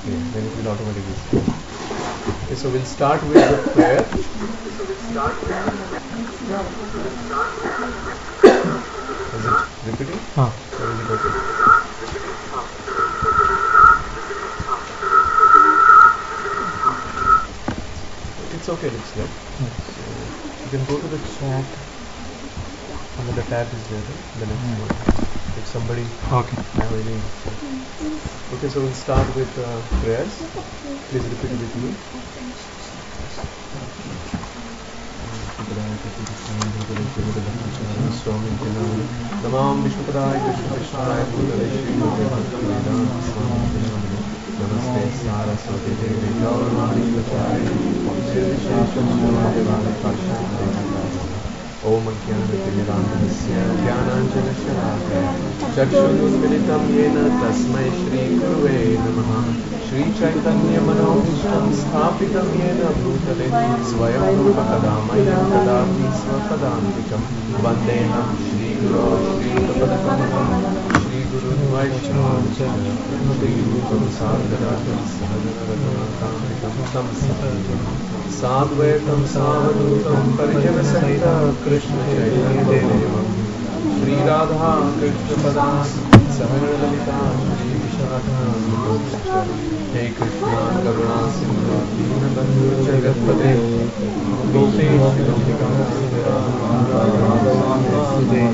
Okay, then it will automatically start. Okay, so we'll start with the prayer. Is it repeating? Or is it okay? It's okay, looks like. So you can go to the chat. Another tab is there, the next one. If somebody have any. Okay, so we'll start with prayers. Please repeat it with me. Namam Vishnupadaya Krishna Krishnaya Bhutale Shri Namaste Saraswati Devi Gauravani Om Jnanatimirandasya Jnananjanashalakaya Chakshurunmilitam Yena Tasmai Shri Gurave Namaha Shri Chaitanya Manobhishtam Sthapitam Yena Bhutale Swayam Rupagadamaya Kadapi Svakadantikam Vandeham Shri Guru Shri Rupagadamaya Shri Guru Vaishnava Shri Guru Sadharatam Sahajanaradamakamrikam Tam Sadhvaitam Savadutam Parijavasahita Krishna Chaitanya Devam Shri Radha Krishna Padam Saharanalita Shri Vishadha Hey Krishna Karuna Sindhu Dinabandhu Jagatpate Gopesh Gopikam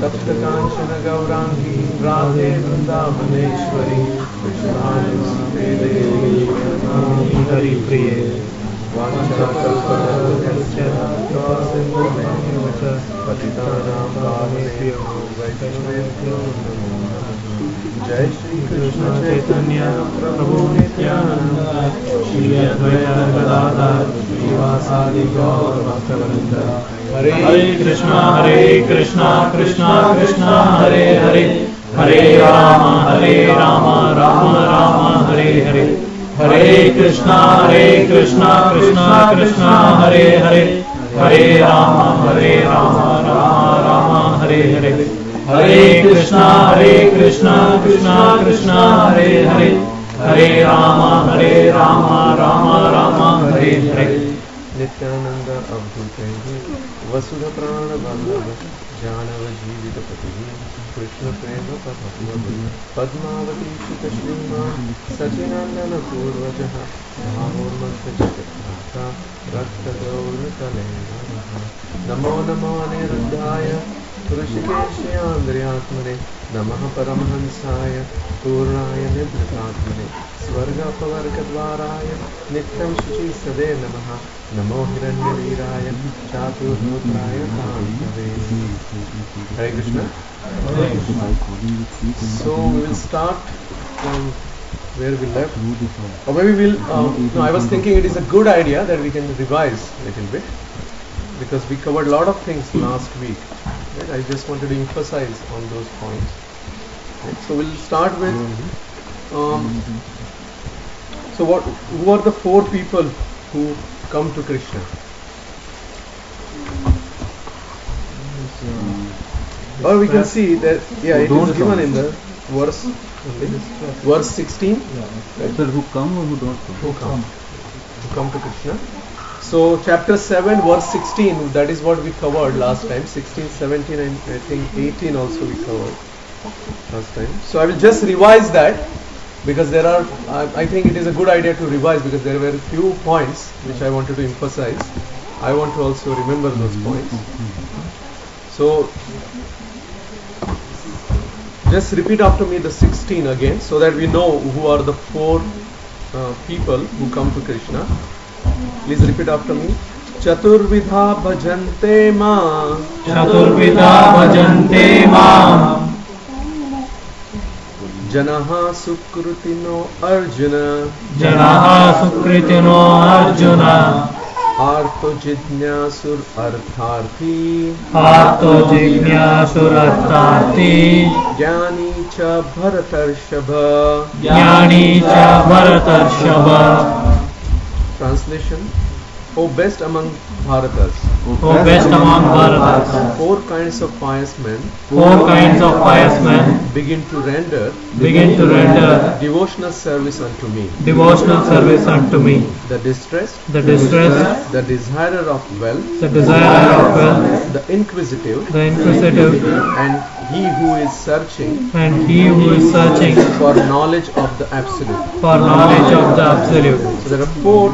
Tapta Kanchana Gaurangi Radhe Vrindavaneshwari Krishnani Devi Hari Priye Vanchanakalpatarusya Patitanam Bhavebhyo Vaishnavebhyo Namo Namaha Jai Shri Krishna Chaitanya Prabhu Nityananda Shri Advaita Gadadhar Srivasadi Gaur Bhaktivinoda Hare Krishna Krishna Krishna Hare Hare Hare Rama Rama Rama Hare Hare Hare Krishna Krishna Krishna Hare Hare Hare Rama Rama Rama Hare Hare Hare Krishna Krishna Krishna Hare Hare Hare Rama Rama Hare Hare Nityananda Abdhutehi Vasudha Prana Vallabha Janava Jivita Patihi Krishna Prema Padmavati Shita Shrima Sachinandana Purvajaha Bhavurmanta Jagatata Rakta Gaura Kalena Namo Namo Aniruddhaya Purushikeshyandriyatmane Namaha Paramahansaya Purnaya Nidhratmane Swarga Pavargadvaraya Nityam Shuchi Sade Namaha Namo Hiranyaviraya Chaturmutraya Kantave Hare Krishna. So we will start from where we left. Or maybe we'll, no, I was thinking it is a good idea that we can revise a little bit, because we covered a lot of things last week. Right? I just wanted to emphasize on those points. Right? So we'll start with, so who are the four people who come to Krishna? Or we can see that, yeah, it is given in the verse 16. People who come or who don't come? Who come to Krishna. So chapter 7 verse 16, that is what we covered last time. 16, 17 and I think 18 also we covered last time. So I will just revise that, because there are, I think it is a good idea to revise, because there were a few points which I wanted to emphasize. I want to also remember those points. So just repeat after me the 16 again, so that we know who are the four people who come to Krishna. Please repeat after me. Chaturvidha bhajante ma. Chaturvidha bhajante ma. Janaha sukritino Arjuna. Janaha sukritino Arjuna. Arto jidnyasur artharthi. Arto jidnyasur artharthi. Jnani cha bharatarshava. Jnani cha bharatarshava. Translation. O best among Bharatas, O best among Bharatas, four kinds of pious men four kinds of pious men begin to render devotional service unto me. devotional service unto me. The distressed, The distressed, the desirer of wealth, the desirer of wealth, the inquisitive, the inquisitive, and he who is searching and he who is searching for knowledge of the absolute. for knowledge of the absolute. So there are four.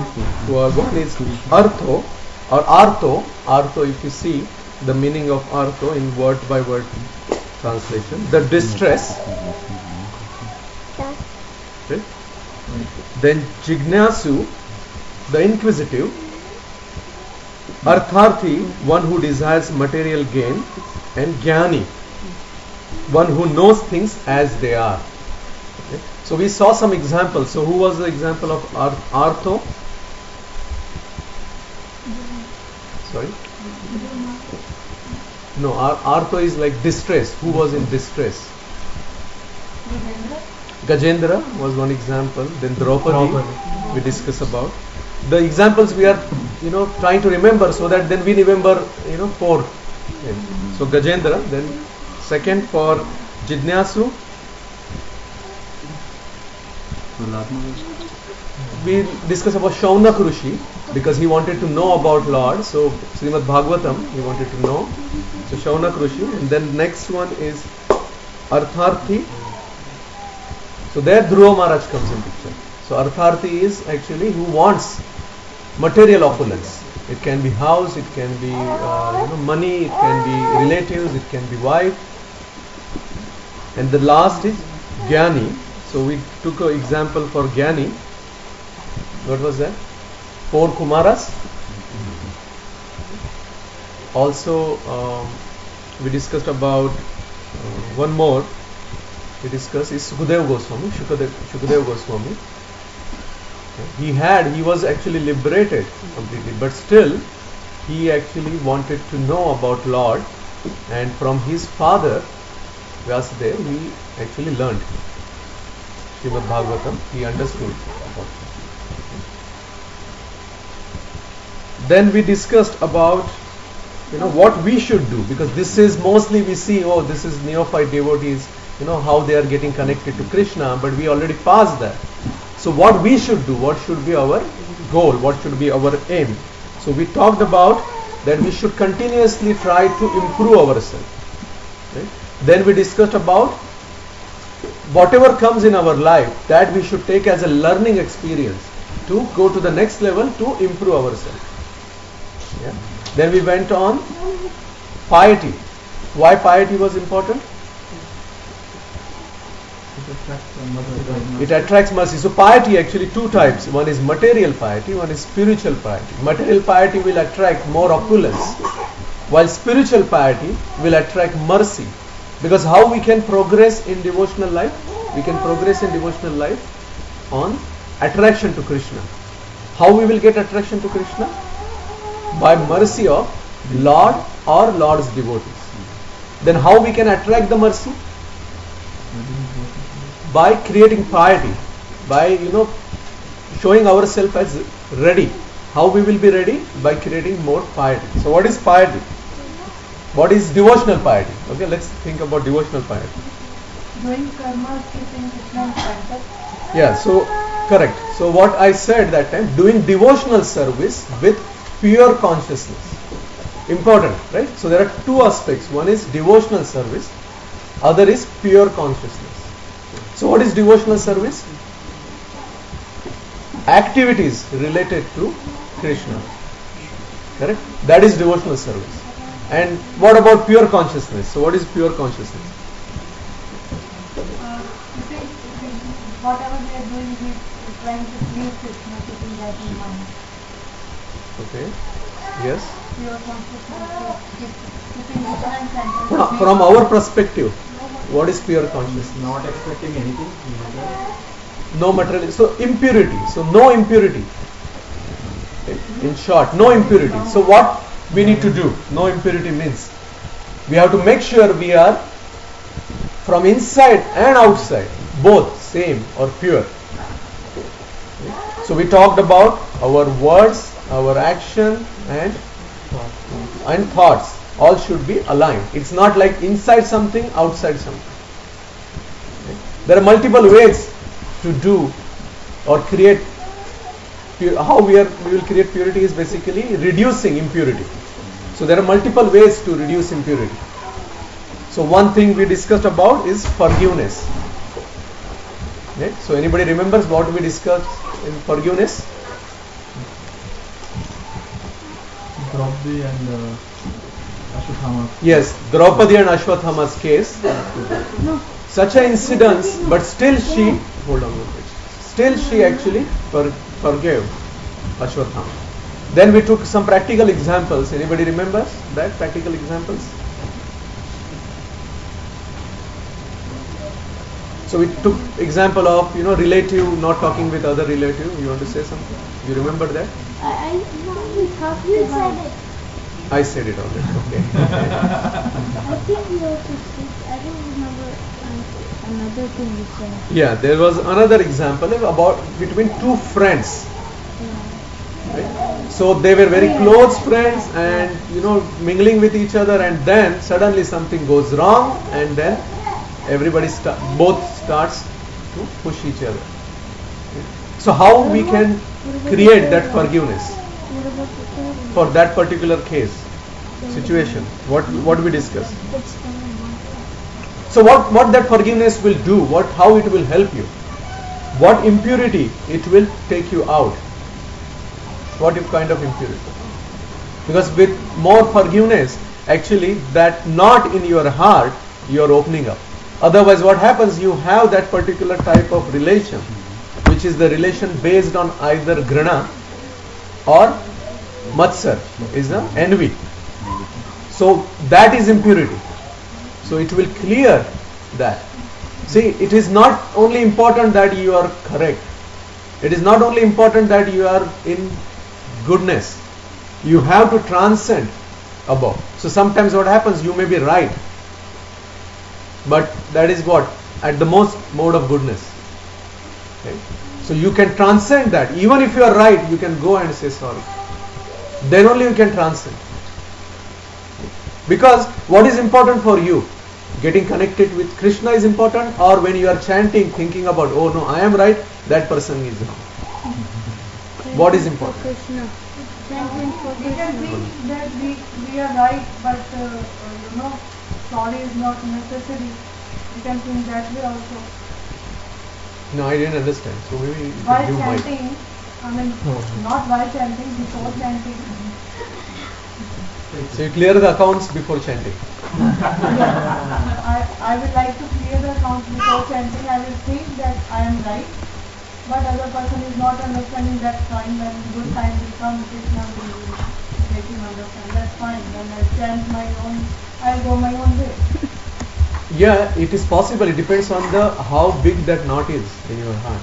One is artho or artho. Artho, if you see the meaning of artho in word by word translation, the distress. Okay. Then jignasu, the inquisitive. Artharthi, one who desires material gain, and jnani, one who knows things as they are. Okay. So we saw some examples. So who was the example of artho? Sorry? No, artho is like distress. Who was in distress? Gajendra was one example. Then Draupadi, we discuss about. The examples we are, trying to remember, so that then we remember, four. So Gajendra, then second for Jidnyasu, we discuss about Shaunak Rishi, because he wanted to know about Lord. So Srimad Bhagavatam, he wanted to know. So Shaunak Rishi, and then next one is Artharthi. So there Dhruva Maharaj comes in picture. So Artharthi is actually who wants material opulence. It can be house, it can be money, it can be relatives, it can be wife. And the last is Jnani. So we took an example for Jnani. What was that? Four Kumaras. Also, we discussed about one more. We discussed is Sukadeva Goswami. Sukadeva Goswami. He was actually liberated completely, but still he actually wanted to know about Lord, and from his father Vyasadeva he actually learned Srimad Bhagavatam. He understood about it. Then we discussed about what we should do, because this is mostly we see, this is neophyte devotees, how they are getting connected to Krishna, but we already passed that. So what we should do, what should be our goal, what should be our aim. So we talked about that we should continuously try to improve ourselves. Right? Then we discussed about whatever comes in our life, that we should take as a learning experience to go to the next level, to improve ourselves. Yeah. Then we went on piety. Why piety was important? It attracts mercy. So piety actually two types. One is material piety, one is spiritual piety. Material piety will attract more opulence, while spiritual piety will attract mercy. Because how we can progress in devotional life? We can progress in devotional life on attraction to Krishna. How we will get attraction to Krishna? By mercy of Lord or Lord's devotees. Then how we can attract the mercy? By creating piety, by showing ourselves as ready. How we will be ready? By creating more piety. So what is piety? What is devotional piety? Okay, let's think about devotional piety. Doing karma, keeping Krishna contact. Yeah, so correct. So what I said that time, doing devotional service with pure consciousness. Important, right? So there are two aspects. One is devotional service, other is pure consciousness. So what is devotional service? Activities related to Krishna. Correct? That is devotional service. And what about pure consciousness? So what is pure consciousness? Whatever they are doing, we are trying to please Krishna, keeping that in mind. Okay. Yes. Pure consciousness, keeping Krishna center. From our perspective, what is pure consciousness? Not expecting anything. No material. So impurity. So no impurity. Okay. In short, no impurity. So what we need to do? No impurity means we have to make sure we are from inside and outside, both same or pure. Okay. So we talked about our words, our action and thoughts all should be aligned. It's not like inside something, outside something. There are multiple ways to do or create. How we will create purity is basically reducing impurity. So there are multiple ways to reduce impurity. So one thing we discussed about is forgiveness. Okay? So anybody remembers what we discussed in forgiveness? Draupadi and Ashwatthama. Yes, Draupadi and Ashwatthama's case. Such an incident, but still she, hold on a minute. Still she actually forgave Ashwatthama. Then we took some practical examples. Anybody remembers that practical examples? So we took example of relative not talking with other relative. You want to say something? You remember that? I thought you said it. I said it already. Okay. I think you also said. I don't remember another thing you said. Yeah, there was another example about between two friends. Right? So they were very close friends and mingling with each other, and then suddenly something goes wrong, and then everybody both starts to push each other. So how we can create that forgiveness What about the third one? for that particular case situation? What we discussed. It's the one. So what that forgiveness will do? How it will help you? What impurity it will take you out? What kind of impurity? Because with more forgiveness, actually that knot in your heart you are opening up. Otherwise, what happens? You have that particular type of relation, which is the relation based on either grana or matsar, is the envy. So that is impurity. So it will clear that. See, it is not only important that you are correct. It is not only important that you are in goodness. You have to transcend above. So sometimes what happens? You may be right, but that is what? At the most mode of goodness. Okay? So you can transcend that. Even if you are right, you can go and say sorry. Then only you can transcend. Because what is important for you? Getting connected with Krishna is important, or when you are chanting, thinking about, oh no, I am right, that person is wrong. What is important? Krishna. Chanting for We can Krishna. think that we are right, but sorry is not necessary. You can think that way also. No, I didn't understand. So maybe you While can give my. chanting, not while chanting, before chanting. So you clear the accounts before chanting. I would like to clear the account before chanting. I will think that I am right, but other person is not understanding. That's fine. When good time will come, Krishna will make him understand. That's fine. When I chant my own, I'll go my own way. Yeah, it is possible. It depends on the how big that knot is in your heart.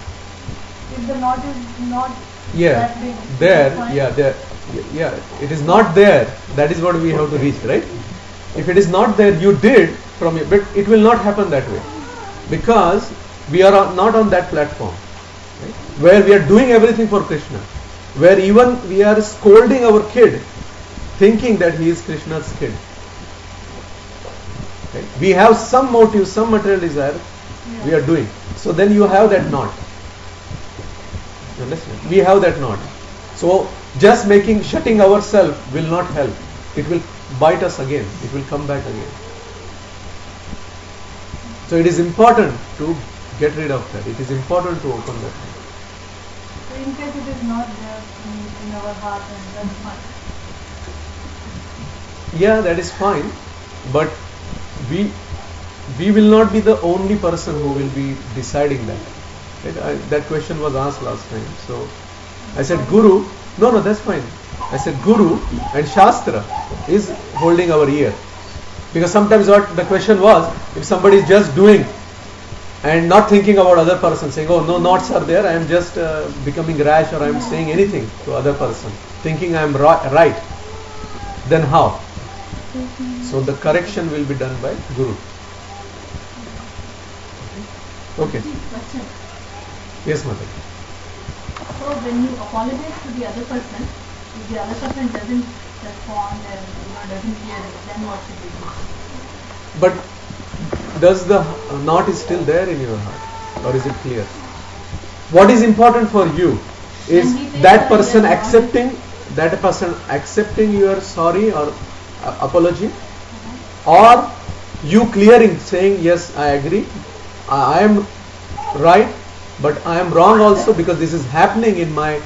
If the knot is not Yeah, that big, there. that's fine. Yeah, there. Yeah, it is not there. That is what we have to reach, right? If it is not there, you did from your, but it will not happen that way, because we are not on that platform, right? Where we are doing everything for Krishna, where even we are scolding our kid, thinking that he is Krishna's kid. Right? We have some motive, some material desire, we are doing. So then you have that knot. You understand? We have that knot. So just shutting ourselves will not help. It will bite us again. It will come back again. So it is important to get rid of that. It is important to open that. So in case it is not there in our heart, and that's fine. Yeah, that is fine. But we will not be the only person who will be deciding that. Right? That question was asked last time. So I said Guru. No, that's fine. I said Guru and Shastra is holding our ear. Because sometimes what the question was, if somebody is just doing and not thinking about other person, saying, oh no knots are there, I am just becoming rash, or I am saying anything to other person, thinking I am right, then how? So the correction will be done by Guru. Okay. Question. Yes, Mother. So when you apologize to the other person, If the other person doesn't respond and doesn't hear it, then what should we do? But does the knot is still there in your heart, or is it clear? What is important for you is that person accepting your sorry or apology, or you clearing, saying yes, I agree, I am right, but I am wrong also because this is happening in my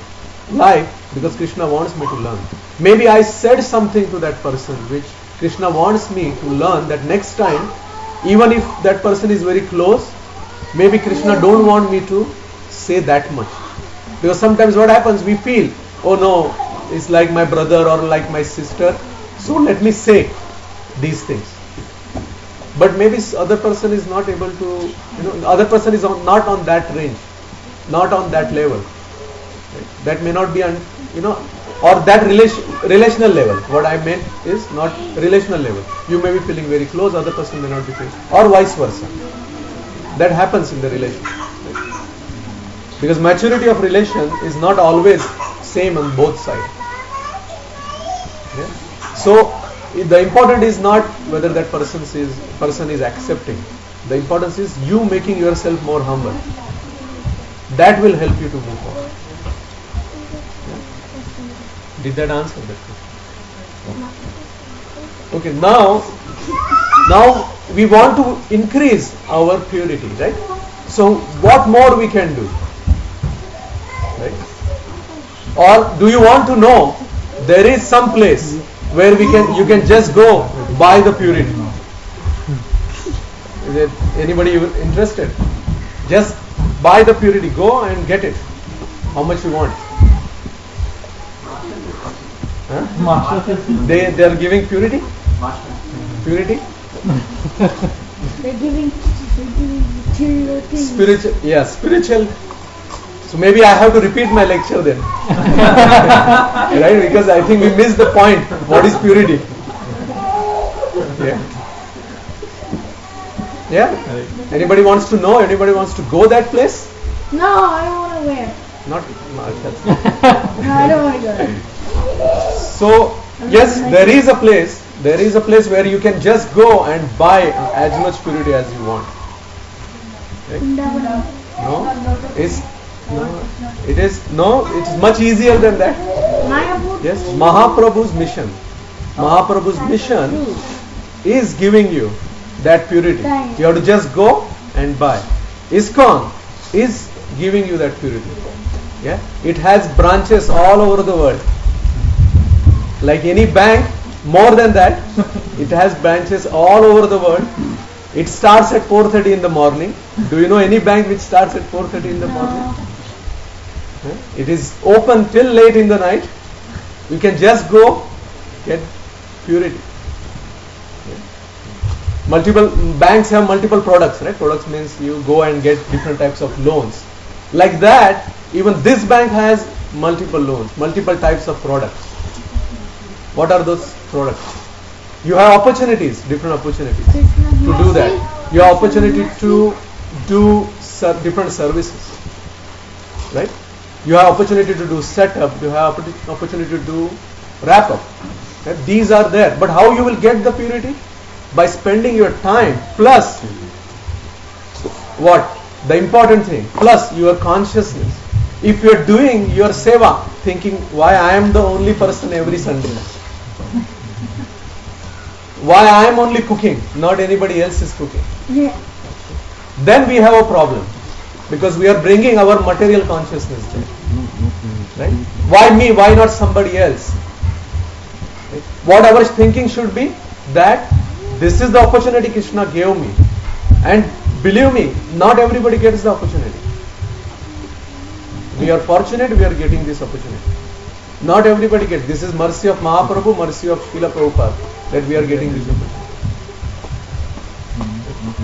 life because Krishna wants me to learn. Maybe I said something to that person which Krishna wants me to learn, that next time, even if that person is very close, maybe Krishna don't want me to say that much. Because sometimes what happens, we feel, oh no, it's like my brother or like my sister, so let me say these things. But maybe other person is not able to, other person is not on that range, not on that level. Right? That may not be, or that relational level. What I meant is not relational level. You may be feeling very close, other person may not be feeling, or vice versa. That happens in the relation. Right? Because maturity of relation is not always same on both sides. Yeah? So the important is not whether that person is accepting. The importance is you making yourself more humble. That will help you to move forward. Yeah? Did that answer that question? Okay, now we want to increase our purity, right? So what more we can do? Right? Or do you want to know there is some place where you can just go buy the purity? Is it anybody interested? Just buy the purity, go and get it. How much you want? Huh? They are giving purity? Purity? They're giving material things. Spiritual. So maybe I have to repeat my lecture then. Right? Because I think we missed the point. What is purity? Yeah. Yeah? Anybody wants to know? Anybody wants to go that place? No, I don't want to wear. Not that's No, I don't want to go there. So yes, there is a place where you can just go and buy as much purity as you want. Right? No? It's much easier than that. Yes, Mahaprabhu's mission. Mahaprabhu's mission is giving you that purity. You have to just go and buy. ISKCON is giving you that purity. Yeah, it has branches all over the world. Like any bank, more than that, it has branches all over the world. It starts at 4:30 in the morning. Do you know any bank which starts at 4:30 in the morning? It is open till late in the night. You can just go get purity. Multiple banks have multiple products, right? Products means you go and get different types of loans. Like that, even this bank has multiple loans, multiple types of products. What are those products? You have opportunities, different opportunities to do that. You have opportunity to do different services, right? You have opportunity to do setup. You have opportunity to do wrap up. Right? These are there. But how you will get the purity? By spending your time plus what? The important thing. Plus your consciousness. If you are doing your seva, thinking why I am the only person every Sunday. Why I am only cooking, not anybody else is cooking. Yeah. Then we have a problem. Because we are bringing our material consciousness there. Right? Why me? Why not somebody else? Right? What our thinking should be that this is the opportunity Krishna gave me. And believe me, not everybody gets the opportunity. We are fortunate we are getting this opportunity. Not everybody gets. This is mercy of Mahaprabhu, mercy of Srila Prabhupada that we are getting this opportunity.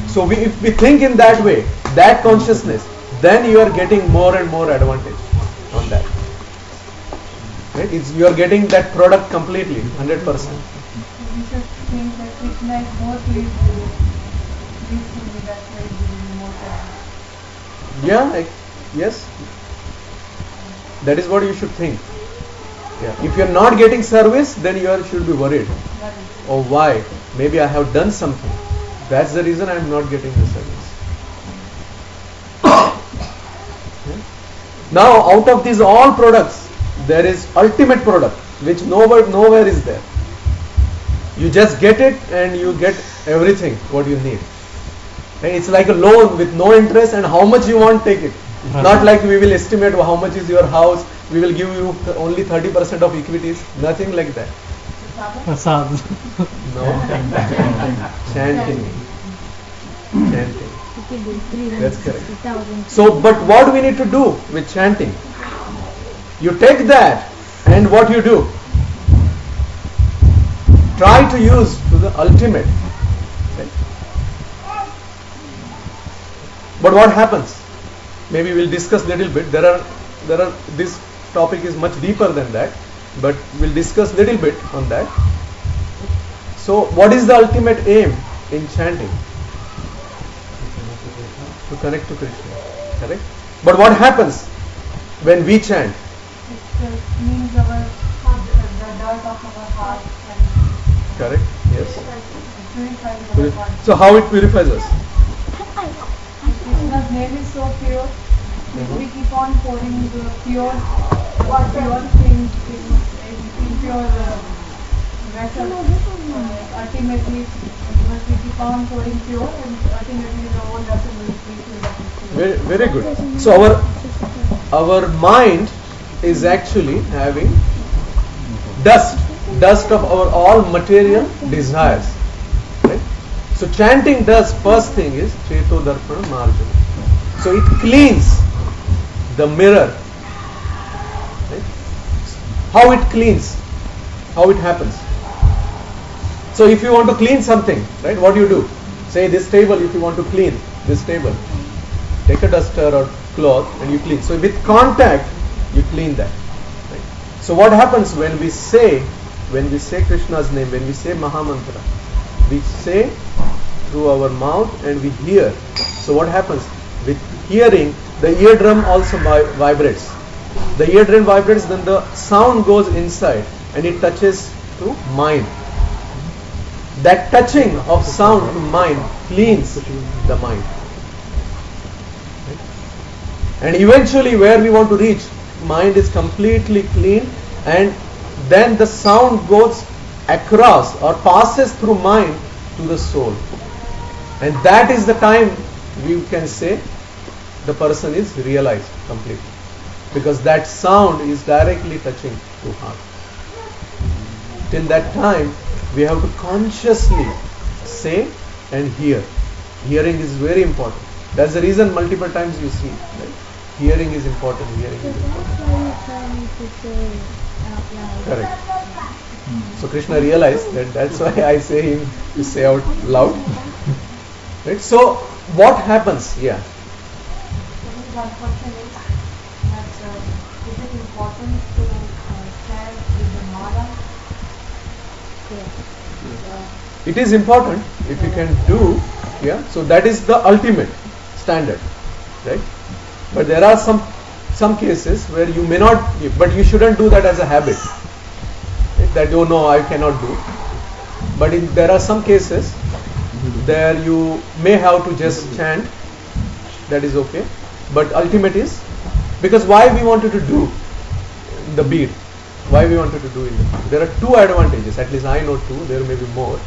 So if we think in that way, that consciousness, then you are getting more and more advantage on that. Right? You are getting that product completely, 100%. We should think that Krishna is more pleased with me, that's why he's giving me more time. Yeah, yes. That is what you should think. Yeah. If you're not getting service, then you should be worried. Oh, why? Maybe I have done something. That's the reason I'm not getting the service. Yeah. Now, out of these all products, there is ultimate product, which nowhere is there. You just get it and you get everything what you need. And it's like a loan with no interest, and how much you want, take it. Not like we will estimate how much is your house, we will give you only 30% of equities. Nothing like that. Prasad. No. Chanting. Chanting. That's correct. So, but what we need to do with chanting? You take that and what you do? Try to use to the ultimate. Right? But what happens? Maybe we'll discuss little bit. There are this topic is much deeper than that, but we'll discuss little bit on that. So, what is the ultimate aim in chanting? To connect to Krishna, correct? But what happens when we chant? It means the dirt of our heart and Correct? Yes. purifies our heart. So, how it purifies us? Krishna's name is so pure. We keep on pouring the pure things in pure vessels. Ultimately, we keep on pouring pure, and ultimately the whole vessel will be filled. Very good. So our mind is actually having dust of our all material desires. Right? So chanting does, first thing is Cheto Darpana Marjana. So it cleans the mirror. Right? How it cleans? How it happens? So if you want to clean something, right, what do you do? Say this table, if you want to clean this table, take a duster or cloth and you clean. So with contact, you clean that. Right? So what happens when we say Krishna's name, when we say Mahamantra, we say through our mouth and we hear. So what happens? With hearing, the eardrum also vibrates. The eardrum vibrates, then the sound goes inside and it touches to mind. That touching of sound to mind cleans the mind. And eventually where we want to reach, mind is completely clean, and then the sound goes across or passes through mind to the soul. And that is the time we can say the person is realized completely. Because that sound is directly touching to heart. Till that time, we have to consciously say and hear. Hearing is very important. That's the reason multiple times you see. Right? Hearing is important. Hearing is important. Correct. So Krishna realized that. That's why I say him to say out loud. Right? So what happens? Yeah. One question is that is it important to chant with the mala? It is important if you can do, yeah. So that is the ultimate standard, right? But there are some cases where you may not, but you shouldn't do that as a habit. Right? That oh no, I cannot do. But there are some cases there you may have to just chant. That is okay. But ultimate is, because why we wanted to do the bead? Why we wanted to do it? There are two advantages. At least I know two. There may be more.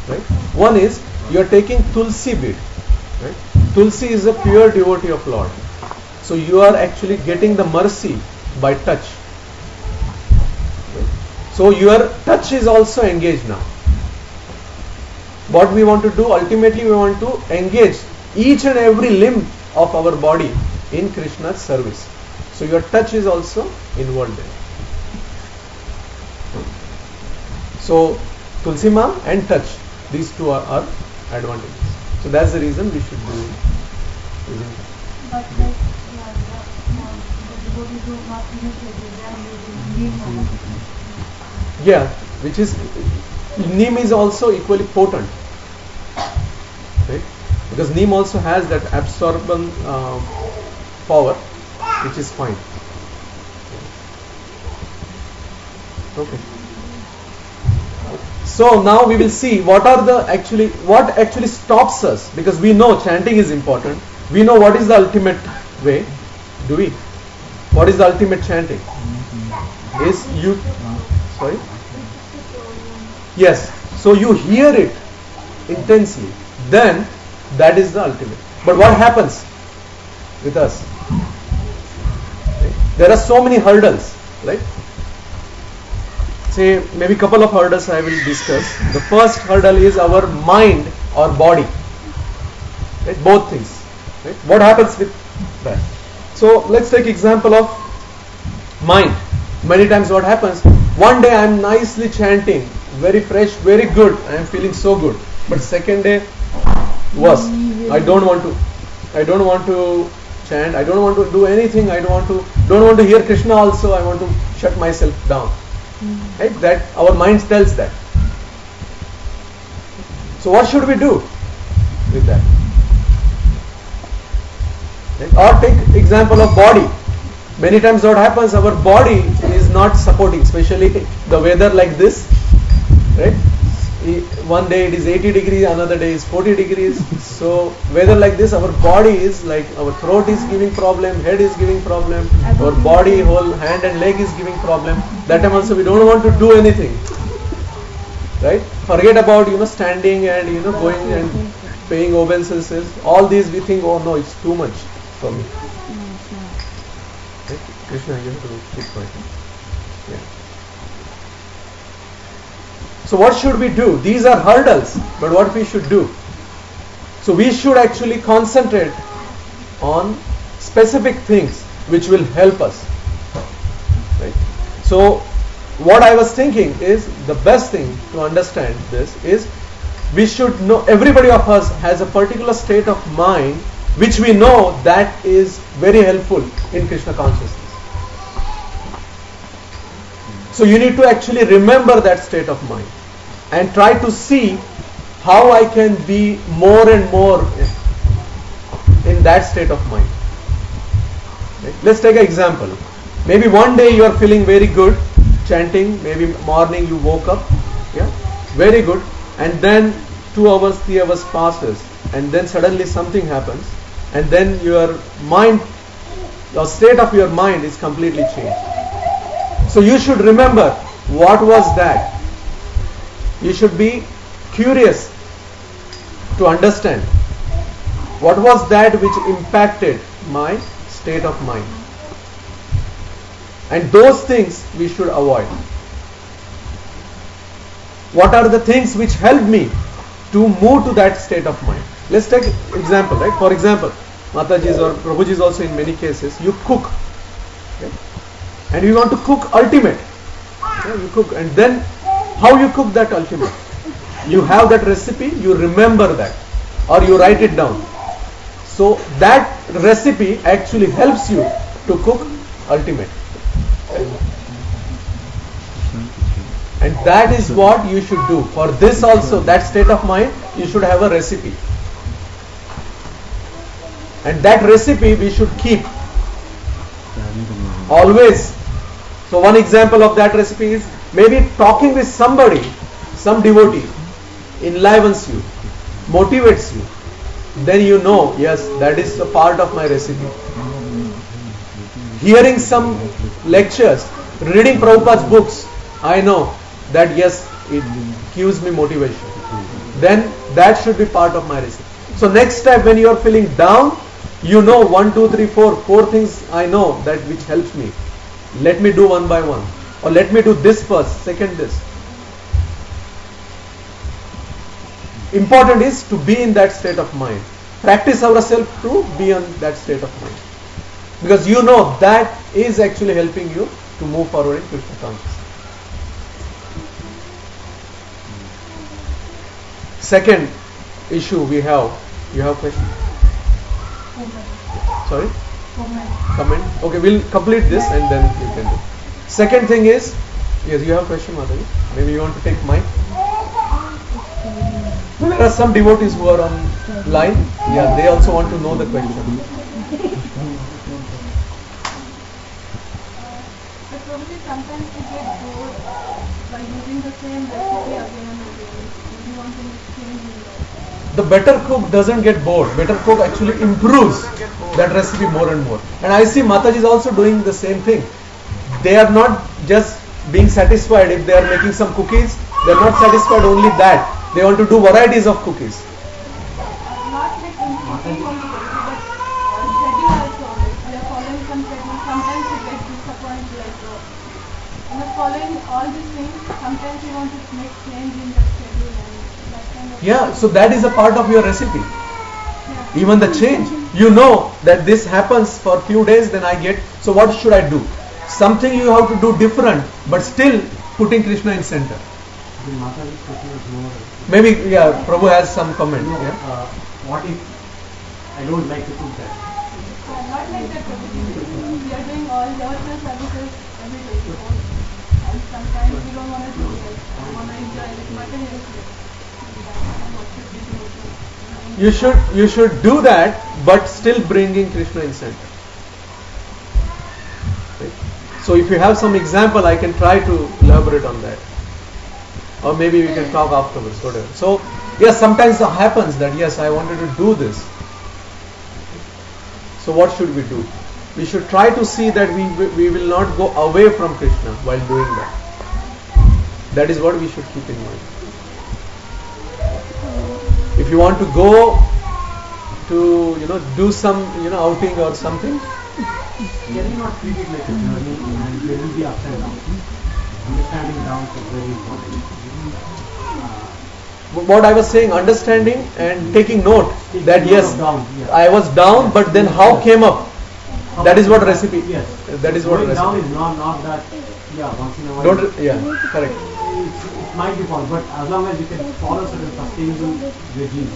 Right? One is you are taking Tulsi bead. Right? Tulsi is a pure devotee of Lord. So you are actually getting the mercy by touch. Right? So your touch is also engaged now. What we want to do, ultimately we want to engage each and every limb of our body in Krishna's service. So your touch is also involved there. So Tulsi Ma and touch, these two are advantages. So that's the reason we should do it. But like the devotees who are not initiated, they are using neem. Yeah, which is neem is also equally potent, right? Because neem also has that absorbent power, which is fine. Okay. So now we will see what actually stops us, because we know chanting is important. We know what is the ultimate way. Do we? What is the ultimate chanting? Is you? Sorry. Yes. So you hear it intensely. Then that is the ultimate. But what happens with us? There are so many hurdles, right? Say maybe couple of hurdles I will discuss. The first hurdle is our mind or body, right? Both things, right? What happens with that? So let's take example of mind. Many times what happens, one day I am nicely chanting, very fresh, very good, I am feeling so good, but second day worse. I don't want to chant, I don't want to do anything, I don't want to hear Krishna also, I want to shut myself down. Right? That our mind tells that. So what should we do with that? Right? Or take example of body. Many times what happens, our body is not supporting, especially the weather like this, right? One day it is 80 degrees, another day is 40 degrees. So weather like this, our body is like, our throat is giving problem, head is giving problem, our body, whole hand and leg is giving problem. That time also we don't want to do anything, right? Forget about standing and going and paying obeisances. All these we think, oh no, it's too much for me. Right? Krishna, you have to keep quiet. Yeah. So what should we do? These are hurdles, but what we should do? So we should actually concentrate on specific things which will help us. Right? So what I was thinking is, the best thing to understand this is, we should know, everybody of us has a particular state of mind which we know that is very helpful in Krishna consciousness. So you need to actually remember that state of mind and try to see how I can be more and more in that state of mind. Right? Let's take an example. Maybe one day you are feeling very good, chanting, maybe morning you woke up, yeah, very good, and then 2 hours, 3 hours passes, and then suddenly something happens, and then your mind, the state of your mind is completely changed. So you should remember what was that. You should be curious to understand what was that which impacted my state of mind. And those things we should avoid. What are the things which help me to move to that state of mind? Let's take example, right? For example, Mataji's or Prabhuji's also in many cases, you cook. Okay? And you want to cook ultimate. Okay? You cook, and then how you cook that ultimate? You have that recipe, you remember that, or you write it down. So that recipe actually helps you to cook ultimate. And that is what you should do. For this also, that state of mind, you should have a recipe. And that recipe we should keep always. So one example of that recipe is, maybe talking with somebody, some devotee, enlivens you, motivates you. Then you know, yes, that is a part of my recipe. Hearing some lectures, reading Prabhupada's books, I know that yes, it gives me motivation. Then that should be part of my recipe. So next time when you are feeling down, you know 1, 2, 3, 4 things I know that which helps me. Let me do one by one. Or let me do this first, second this. Important is to be in that state of mind. Practice ourselves to be in that state of mind. Because you know that is actually helping you to move forward in Krishna consciousness. Second issue we have. You have question? Sorry? Comment. Okay, we'll complete this and then you can do. Second thing is, yes, you have a question, Madhavi. Maybe you want to take mic. There are some devotees who are on line. Yeah, they also want to know the question. But probably sometimes we get bored by using the same recipe again and again. We want to make change in that. The better cook doesn't get bored. Better cook actually improves that recipe more and more. And I see Mataji is also doing the same thing. They are not just being satisfied if they are making some cookies. They are not satisfied only that. They want to do varieties of cookies. Not like increasing on the recipe, but schedule also. Like we are following some schedule. Sometimes we get disappointed. Like following all these things, sometimes we want to make change in the schedule and that kind of. Yeah, so that is a part of your recipe. Yeah. Even the change. You know that this happens for few days, then I get. So what should I do? Something you have to do different, but still putting Krishna in center. The Mataji's question is more. Maybe, yeah, Prabhu has some comment. No, Yeah. what if I don't like to cook that? Not like that. We are doing all devotional services every day. And sometimes we don't want to do it. We want to enjoy it. Mutton is You should do that, but still bringing Krishna in center. Right? So if you have some example, I can try to elaborate on that. Or maybe we can talk afterwards, whatever. So, yes, sometimes it happens that, yes, I wanted to do this. So what should we do? We should try to see that we will not go away from Krishna while doing that. That is what we should keep in mind. If you want to go to, do some, outing or something, Can you not treat it like a journey and there will be ups and downs? Understanding downs is very important. what I was saying, understanding and taking note that yes, Down, yeah. I was down, but then how came up? That is what recipe. Yes. That is what Going down recipe. is not that. Yeah, once in a while. Correct. It might be possible, but as long as you can follow certain sustainable regime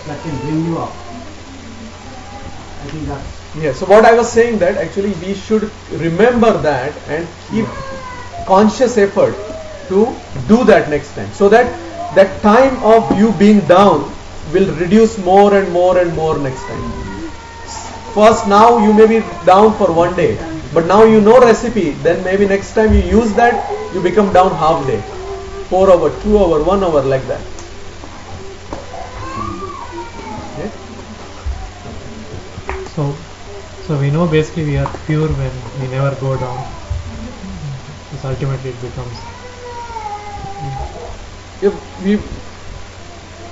that can bring you up, I think that's. Yeah. So what I was saying that actually we should remember that and keep conscious effort to do that next time, so that that time of you being down will reduce more and more and more next time. First, now you may be down for one day, but now you know recipe, then maybe next time you use that, you become down half day, 4 hour, 2 hour, 1 hour, like that. Okay? So we know basically we are pure when we never go down. Because ultimately it becomes.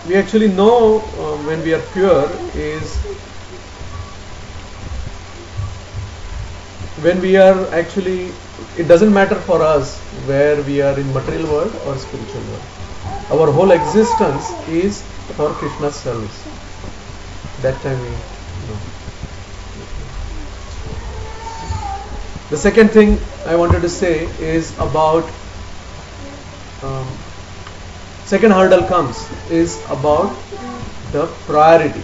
We actually know when we are pure is when we are actually, it doesn't matter for us where we are in material world or spiritual world. Our whole existence is for Krishna's service. That time we know. The second thing I wanted to say is about second hurdle comes is about the priority.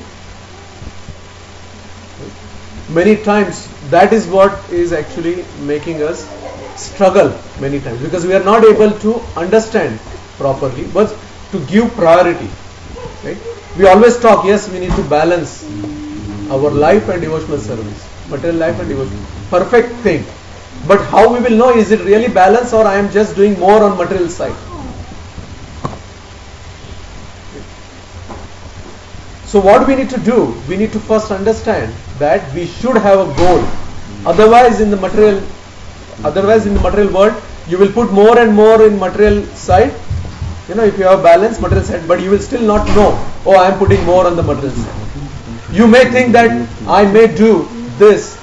Many times that is what is actually making us struggle many times, because we are not able to understand properly, but to give priority. Right? We always talk, yes, we need to balance our life and devotional service, material life and devotional. Perfect thing. But how we will know, is it really balanced or I am just doing more on material side? So what we need to do, we need to first understand that we should have a goal. Otherwise in the material world, you will put more and more in material side. If you have balance material side, but you will still not know, oh, I am putting more on the material side. You may think that I may do this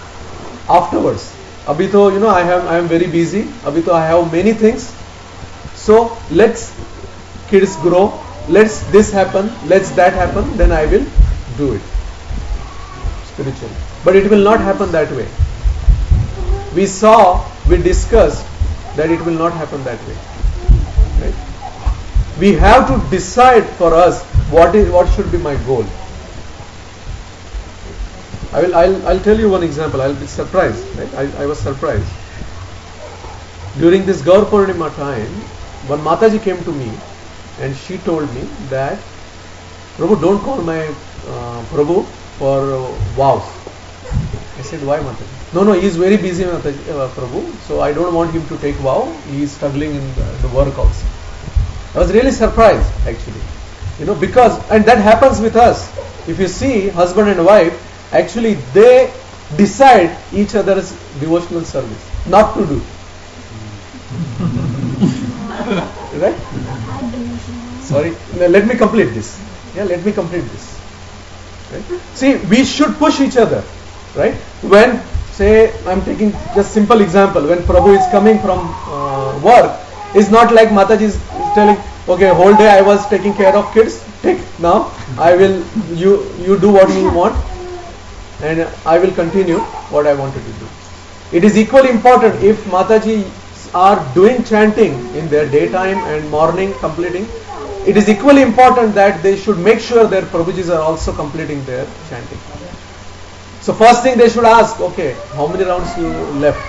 afterwards. Abhi to, I am very busy. Abhi to I have many things. So let's kids grow. Let's this happen. Let's that happen. Then I will do it spiritually. But it will not happen that way. We discussed that it will not happen that way. Right? We have to decide for us what should be my goal. I'll tell you one example. I'll be surprised. Right? I was surprised. During this Gaur Purnima time, one Mataji came to me and she told me that, Prabhu, don't call my Prabhu for vows. I said, why Mataji? No, he is very busy, Mataji, Prabhu, so I don't want him to take vow. He is struggling in the work also. I was really surprised actually, because, and that happens with us. If you see husband and wife, actually they decide each other's devotional service, not to do. Right? Sorry, let me complete this. Let me complete this. Right? See, we should push each other. Right? When, say, I'm taking just simple example, when Prabhu is coming from work, it's not like Mataji is telling, okay, whole day I was taking care of kids, take now, I will, you do what you want, and I will continue what I wanted to do. It is equally important if Mataji are doing chanting in their daytime and morning completing, it is equally important that they should make sure their Prabhujis are also completing their chanting. So first thing they should ask, okay, how many rounds you left?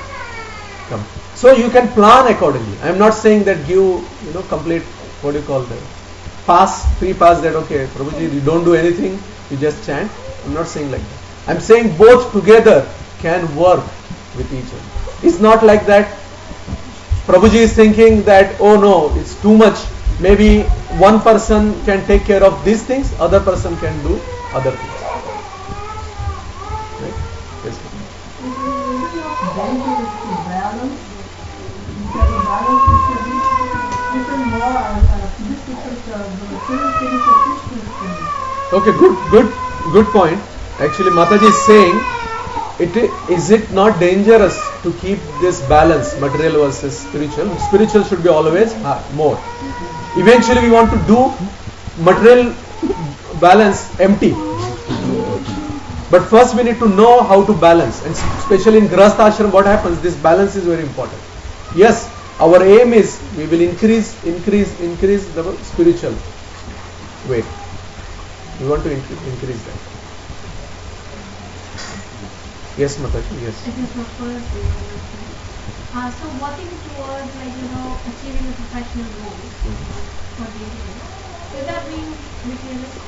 Come. So you can plan accordingly. I am not saying that give, complete, what do you call that? Free pass that, okay, Prabhuji, you don't do anything, you just chant. I am not saying like that. I am saying both together can work with each other. It's not like that Prabhuji is thinking that, oh no, it's too much. Maybe one person can take care of these things, other person can do other things. Right? Yes, ma'am. Okay, good point. Actually, Mataji is saying, is it not dangerous to keep this balance, material versus spiritual? Spiritual should be always more. Eventually, we want to do material balance empty. But first we need to know how to balance, and especially in Grahastha Ashram, what happens, this balance is very important. Yes, our aim is we will increase the spiritual weight. We want to increase that. Yes, Mataji, yes. It is the first thing. So working towards achieving a professional goal for the will that mean materialistic?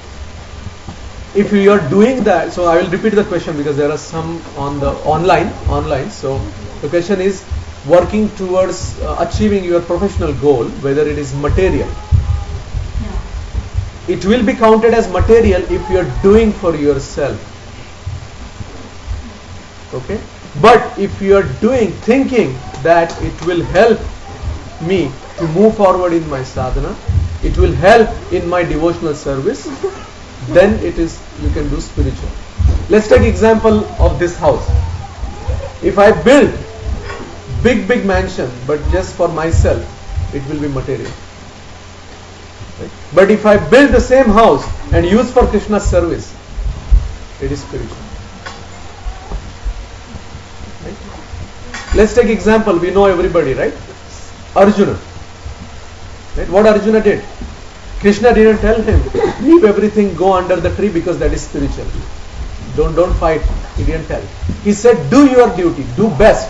If you are doing that, so I will repeat the question because there are some on the online. So the question is working towards achieving your professional goal, whether it is material. Yeah. It will be counted as material if you are doing for yourself. Okay? But if you are doing, thinking that it will help me to move forward in my sadhana, it will help in my devotional service, then it is, you can do spiritual. Let's take example of this house. If I build big mansion, but just for myself, it will be material. Right? But if I build the same house and use for Krishna's service, it is spiritual. Right? Let's take example, we know everybody, right? Arjuna. Right? What Arjuna did? Krishna didn't tell him, leave everything, go under the tree because that is spiritual. Don't fight. He didn't tell. He said, do your duty, do best.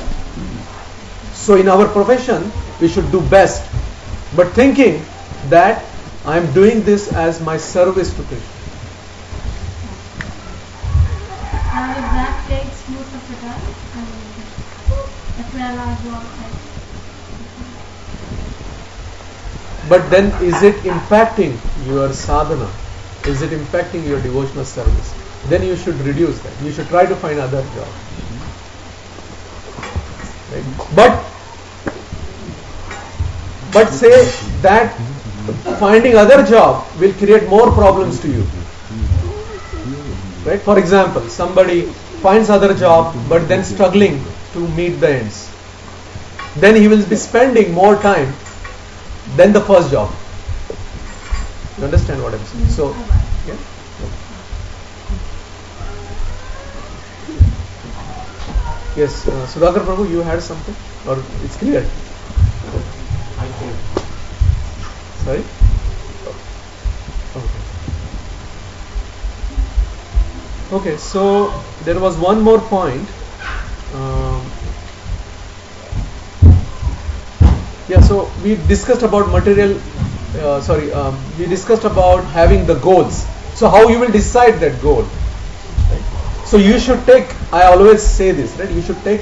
So in our profession, we should do best. But thinking that I am doing this as my service to Krishna. Now if that takes most of the time, a 12-hour job. But then is it impacting your sadhana? Is it impacting your devotional service? Then you should reduce that. You should try to find other job. Right? But say that finding other job will create more problems to you. Right? For example, somebody finds other job but then struggling to meet the ends. Then he will be spending more time than the first job. You understand what I'm saying? So, yeah. Yes, Sudhakar Prabhu, you had something? Or it's clear? I think. Sorry? Okay, so there was one more point. So we discussed about material, we discussed about having the goals. So how you will decide that goal? Right? So you should take, I always say this, right? You should take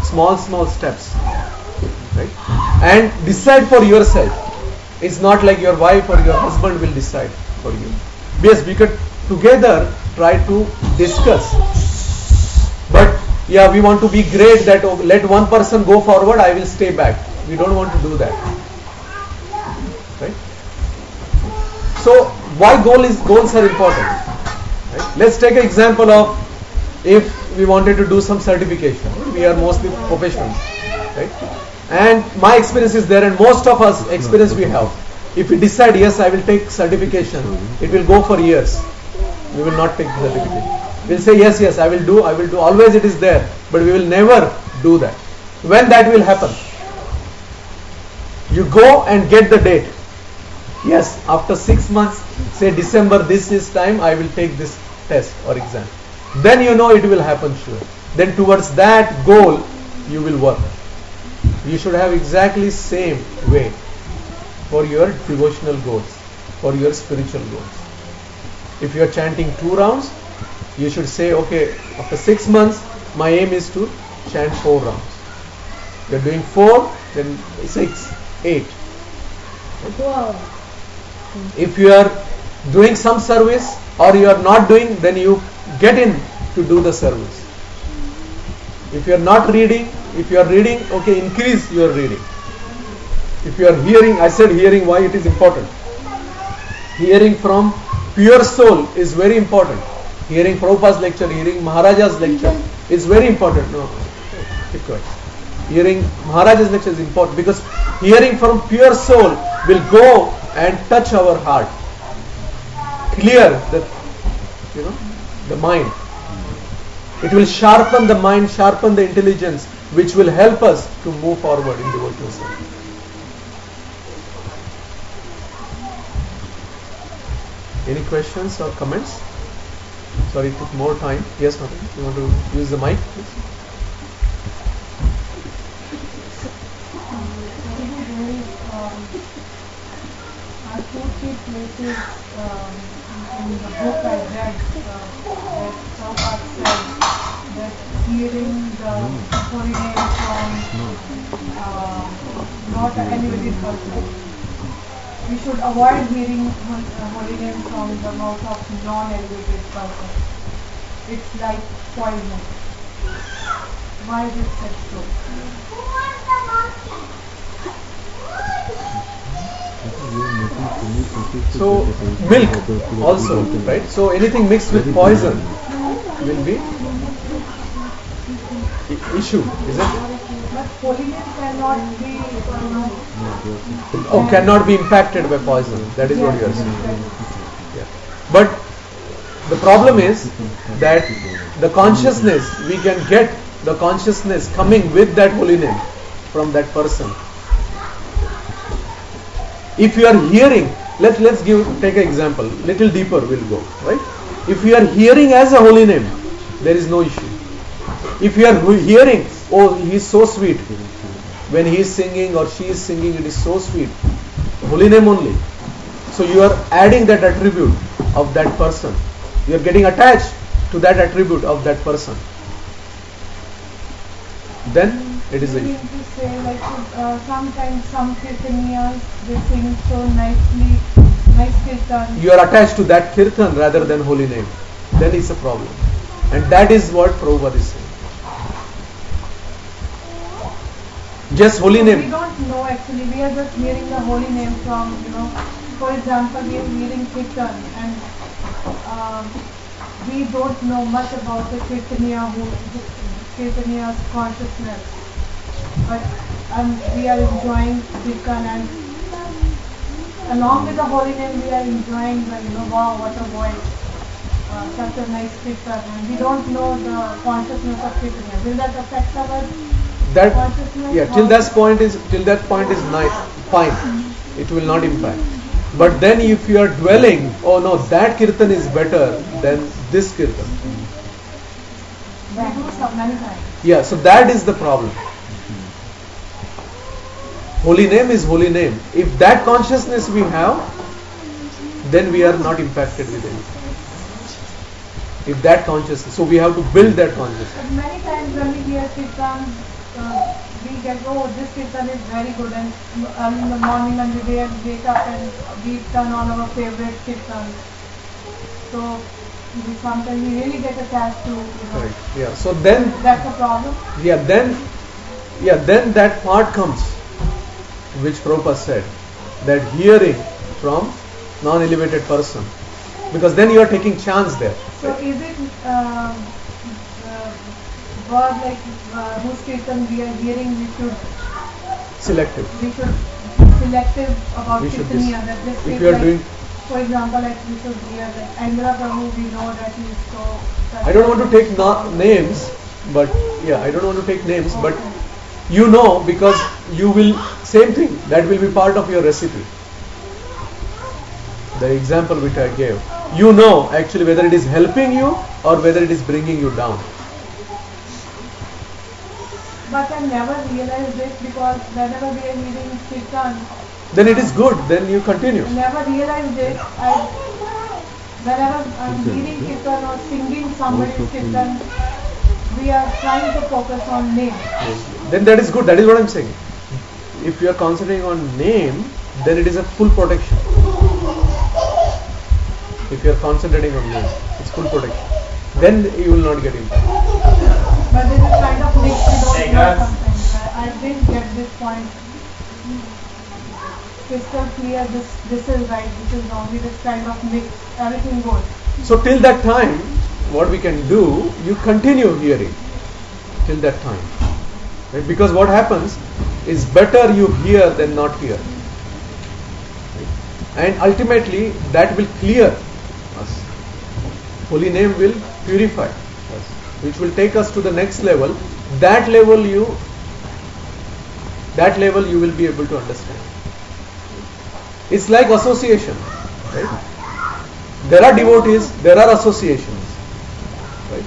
small steps, right? And decide for yourself. It's not like your wife or your husband will decide for you. Yes, we could together try to discuss. But yeah, we want to be great that let one person go forward, I will stay back. We don't want to do that. Right? So why goals are important? Right? Let's take an example of if we wanted to do some certification. We are mostly professionals, right? And my experience is there, and most of us experience we have. If we decide, yes, I will take certification, it will go for years. We will not take the certification. We'll say, yes, I will do. Always it is there, but we will never do that. When that will happen? You go and get the date. Yes, after 6 months, say December, this is time, I will take this test or exam. Then you know it will happen sure. Then towards that goal, you will work. You should have exactly same way for your devotional goals, for your spiritual goals. If you are chanting 2 rounds, you should say, okay, after 6 months, my aim is to chant 4 rounds. You are doing 4, then 6, 8. Wow. If you are doing some service or you are not doing, then you get in to do the service. If you are not reading, if you are reading, okay, increase your reading. If you are hearing, I said hearing, why it is important. Hearing from pure soul is very important. Hearing Prabhupada's lecture, hearing Maharaja's lecture is very important. No, keep quiet. Hearing Maharaja's lecture is important because hearing from pure soul will go and touch our heart. Clear the mind. It will sharpen the mind, sharpen the intelligence, which will help us to move forward in devotional service. Any questions or comments? Sorry, it took more time. Yes, Mother, you want to use the mic, please? Are 2-3 places in the book I read that Prabhupada said that hearing the holy name from not an elevated person. We should avoid hearing holy name from the mouth of non-elevated person. It's like poison. Why is it said so? So milk also, right? So anything mixed with poison will be issue, is it? But holiness cannot be, Oh, cannot be impacted by poison. That is what you are saying. Yeah. But the problem is that the consciousness, we can get the consciousness coming with that holy name from that person. If you are hearing, let's take an example, little deeper we'll go, right? If you are hearing as a holy name, there is no issue. If you are hearing, oh, he is so sweet, when he is singing or she is singing, it is so sweet, holy name only. So you are adding that attribute of that person. You are getting attached to that attribute of that person. Then it is a issue. to say like sometimes some kirtaniyas they sing so nicely, nice kirtan. You are attached to that kirtan rather than holy name. Then it's a problem. And that is what Prabhupada is saying. Just holy We name. don't know actually. We are just hearing the holy name from, for example, we are hearing kirtan and we don't know much about the kirtaniya's consciousness. But we are enjoying kirtan and along with the holy name we are enjoying the, wow, what a voice. Such a nice kirtan. And we don't know the consciousness of kirtan. Will that affect our consciousness? Yeah, till that point is nice, fine. It will not impact. But then if you are dwelling, oh no, that kirtan is better than this kirtan. We do so many times. Yeah, so that is the problem. Holy name is holy name. If that consciousness we have, then we are not impacted with anything. If that consciousness, so we have to build that consciousness. But many times when we hear kirtan, we get, oh, this kirtan is very good, and early in the morning when we wake up and we turn on our favorite kirtan. So sometimes we really get attached to, Right. Yeah. So then, that's a problem. then that part comes, which Prabhupada said, that hearing from non-elevated person, because then you are taking chance there. So is it word like whose kirtan we are hearing, we should Selective. be selective about We should kirtaniya, that this if is you are like, doing, for example, like we should hear like Andhra Prabhu, we know that he is so. I don't want to take names, but yeah, I don't want to take names, but you know, because you will, same thing, that will be part of your recipe. The example which I gave, you know actually whether it is helping you or whether it is bringing you down. But I never realized this, because whenever we are hearing kirtan, Then it is good, then you continue. I never realized it. Whenever I'm reading kirtan or singing somebody's kirtan, we are trying to focus on name. Then that is good, that is what I am saying. If you are concentrating on name, then it is a full protection. If you are concentrating on name, it's full protection. Then you will not get impacted. But this is kind of mixed, we don't know sometimes. I didn't get this point crystal clear, this is right, this is wrong, we just kind of mix, everything goes. So till that time, what we can do, you continue hearing till that time. Right? Because what happens is better you hear than not hear. Right? And ultimately that will clear us. Holy name will purify us, which will take us to the next level. That level you will be able to understand. It's like association, right? There are devotees, there are associations, right?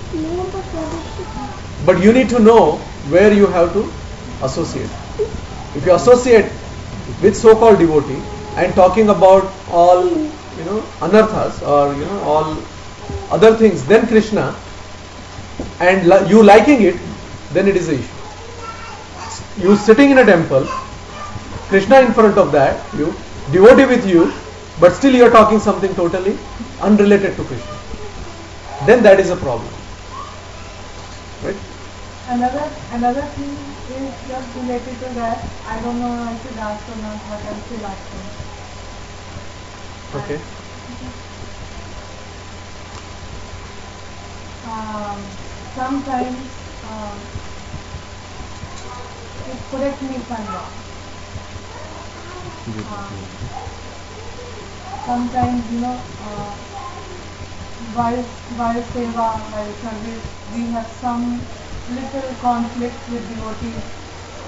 But you need to know where you have to associate. If you associate with so-called devotee and talking about all, anarthas or all other things, then Krishna, and you liking it, then it is an issue. You sitting in a temple, Krishna in front of that, you devotee with you, but still you are talking something totally unrelated to Krishna. Then that is a problem, right? Another thing is just related to that. I don't know if I should ask or not, but I'm still asking. Okay. Sometimes, correct me if I'm wrong. Sometimes, while seva, while service, we have some little conflict with devotees.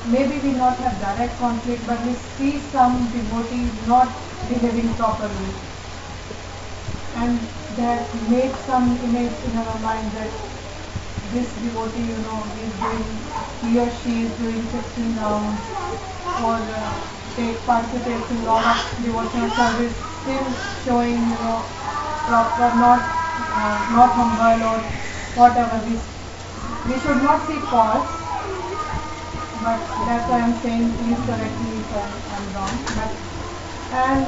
Maybe we not have direct conflict, but we see some devotees not behaving properly. And that makes some image in our mind that this devotee, he or she is doing 16 rounds or participates in lot of devotional service, still showing, proper, not humble or whatever. We should not see faults, but that's why I'm saying, please correct me if I'm wrong. And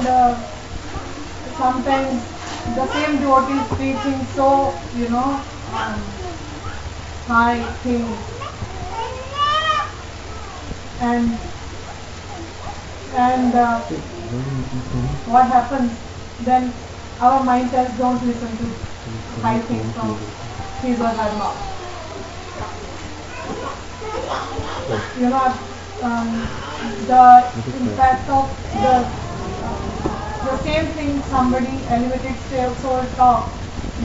sometimes the same devotee is preaching so, high things, and what happens then? Our mind tells, don't listen to high things from his or her mouth. The impact of the same thing somebody elevated soul talk,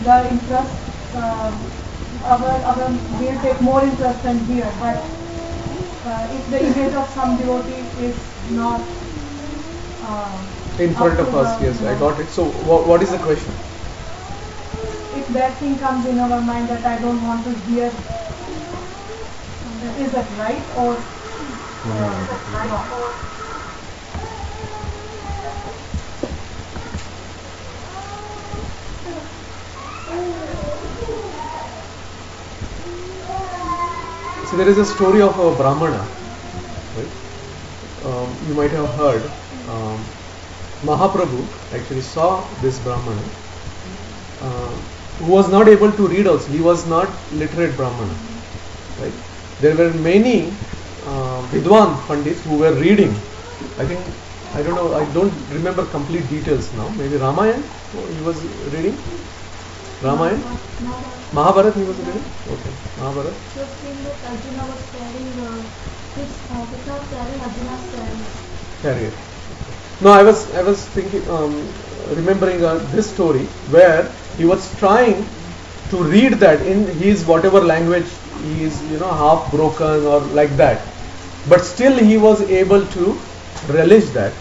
the interest, we'll take more interest than here. But if the image of some devotee is not in front of us, yes, I got it. So what is the question? If that thing comes in our mind that I don't want to hear, is that right or wrong? So there is a story of a Brahmana, right? You might have heard. Mahaprabhu actually saw this Brahmana who was not able to read also. He was not literate Brahmana, right? There were many Vidwan Pandits who were reading. I don't remember complete details now. Maybe Ramayana he was reading. Ramayana? Mahabharata he was reading? Okay, Mahabharata. So seeing that Arjuna was carrying Krishna was carrying Arjuna's Chariot. No, I was thinking, remembering this story where he was trying to read that in his whatever language he is, half broken or like that, but still he was able to relish that.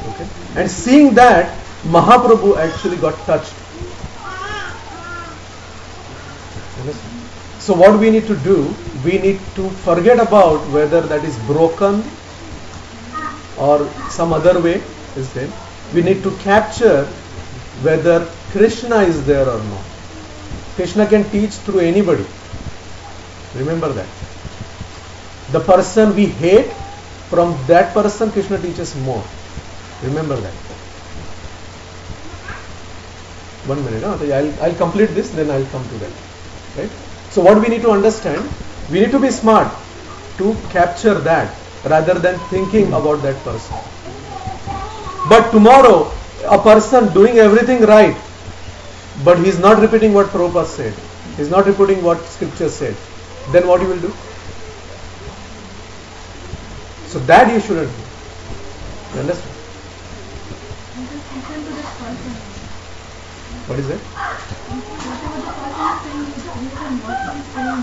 Okay, and seeing that, Mahaprabhu actually got touched. So what we need to do, we need to forget about whether that is broken or some other way is there. We need to capture whether Krishna is there or not. Krishna can teach through anybody. Remember that. The person we hate, from that person Krishna teaches more. Remember that. 1 minute. I'll complete this, then I'll come to that. Right? So what we need to understand, we need to be smart to capture that rather than thinking about that person. But tomorrow, a person doing everything right, but he is not repeating what Prabhupada said, he is not repeating what scripture said, then what you will do? So that you shouldn't do. You understand? Listen to this person. What is that? Whatever the person is saying, you listen what he's saying.